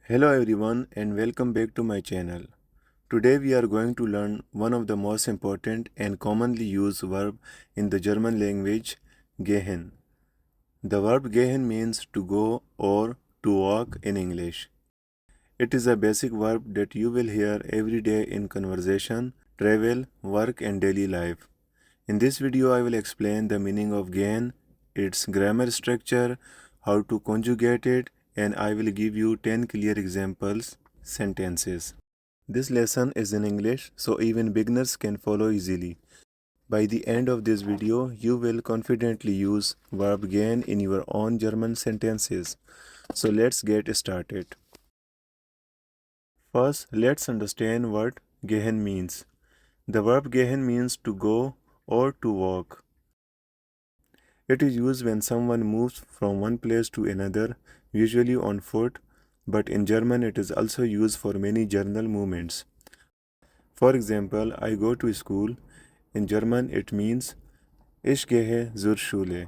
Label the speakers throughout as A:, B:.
A: Hello everyone and welcome back to my channel. Today we are going to learn one of the most important and commonly used verb in the German language, gehen. The verb gehen means to go or to walk in English. It is a basic verb that you will hear every day in conversation, travel, work and daily life. In this video I will explain the meaning of gehen, its grammar structure, how to conjugate it, and I will give you 10 clear examples sentences. This lesson is in English, so even beginners can follow easily. By the end of this video, you will confidently use verb gehen in your own German sentences. So let's get started. First, let's understand what gehen means. The verb gehen means to go or to walk. It is used when someone moves from one place to another, usually on foot, but in German it is also used for many journal movements. For example, I go to school. In German it means Ich gehe zur Schule.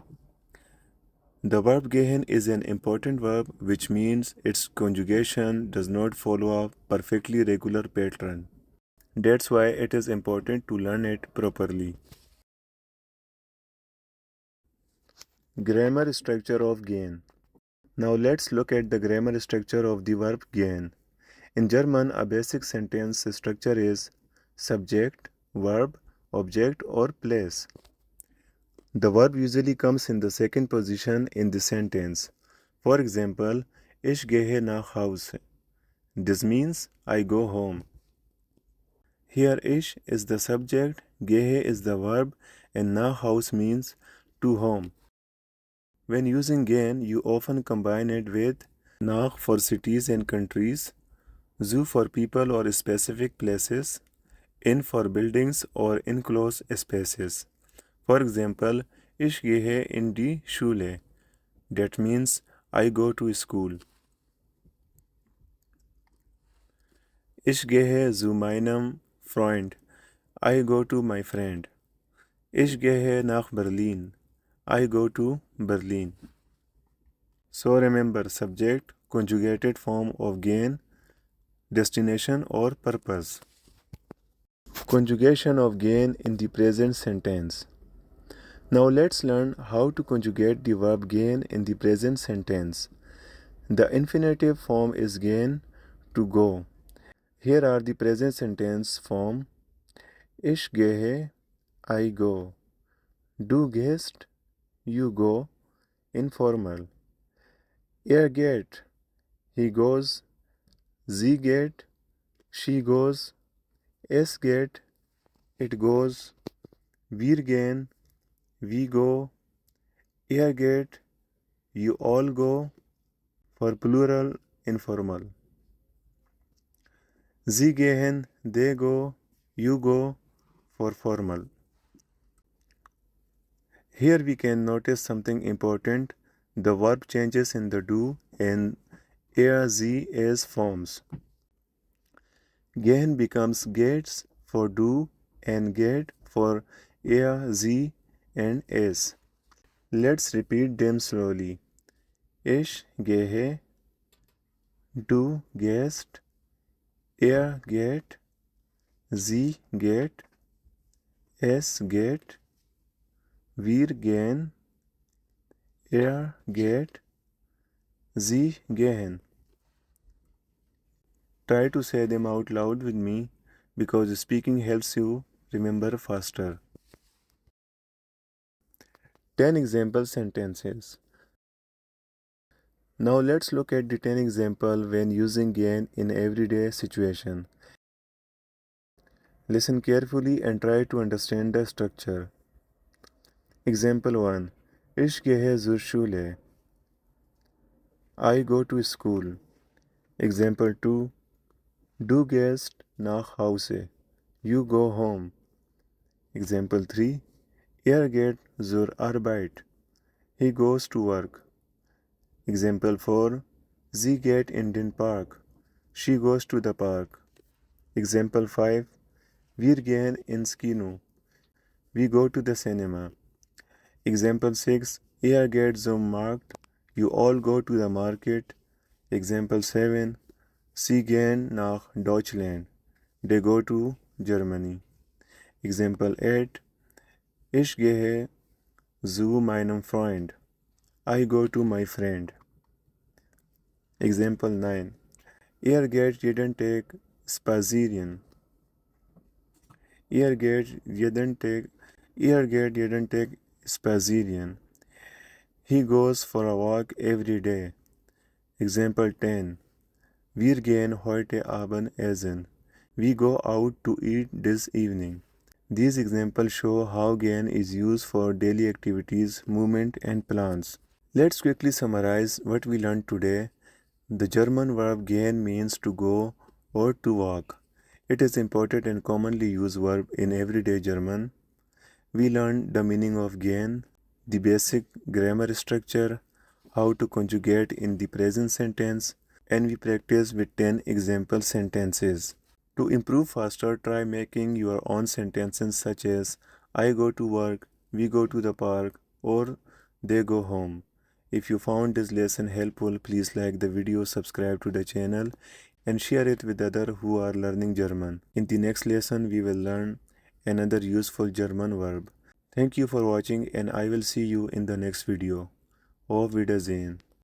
A: The verb gehen is an important verb which means its conjugation does not follow a perfectly regular pattern. That's why it is important to learn it properly. Grammar structure of gehen. Now let's look at the grammar structure of the verb gehen. In German, a basic sentence structure is subject, verb, object or place. The verb usually comes in the second position in the sentence. For example, Ich gehe nach Hause. This means I go home. Here ich is the subject, gehe is the verb, and nach Haus means to home. When using gehen, you often combine it with nach for cities and countries, zu for people or specific places, in for buildings or enclosed spaces. For example, ich gehe in die Schule. That means I go to school. Ich gehe zu meinem Freund. I go to my friend. Ich gehe nach Berlin. I go to Berlin. So remember subject, conjugated form of gehen, destination or purpose. Conjugation of gehen in the present sentence. Now let's learn how to conjugate the verb gehen in the present sentence. The infinitive form is gehen, to go. Here are the present sentence form. Ich gehe, I go. Du gehst, you go. Informal. Er geht, he goes. Sie geht, she goes. Es geht, it goes. Wir gehen, we go. Er geht, you all go. For plural, informal. Sie gehen, they go, you go. For formal. Here we can notice something important. The verb changes in the do and er, sie, es forms. Gehen becomes gets for do and get for er, sie and es. Let's repeat them slowly. Ich gehe, du gehst, er geht, sie geht, es geht, wir gehen, er geht, sie gehen. Try to say them out loud with me because speaking helps you remember faster. 10 example sentences. Now let's look at the 10 example when using gehen in everyday situation. Listen carefully and try to understand the structure. Example 1. Ich gehe zur Schule. I go to school. Example 2. Du gehst nach Hause. You go home. Example 3. Er geht zur Arbeit. He goes to work. Example 4. Sie geht in den Park. She goes to the park. Example 5. Wir gehen ins Kino. We go to the cinema. Example 6. Er geht zum Markt. You all go to the market. Example 7. Sie gehen nach Deutschland. They go to Germany. Example 8. Ich gehe zu meinem Freund. I go to my friend. Example 9. Er geht jeden Tag spazieren. Er geht jeden Tag, er geht jeden Tag spazieren. He goes for a walk every day. Example 10. Wir gehen heute Abend essen. We go out to eat this evening. These examples show how Gehen is used for daily activities, movement, and plans. Let's quickly summarize what we learned today. The German verb gehen means to go or to walk. It is important and commonly used verb in everyday German. We learned the meaning of gehen, the basic grammar structure, how to conjugate in the present sentence, and we practiced with 10 example sentences. To improve faster, try making your own sentences such as I go to work, we go to the park, or they go home. If you found this lesson helpful, please like the video, subscribe to the channel, and share it with others who are learning German. In the next lesson, we will learn another useful German verb. Thank you for watching, and I will see you in the next video. Auf Wiedersehen.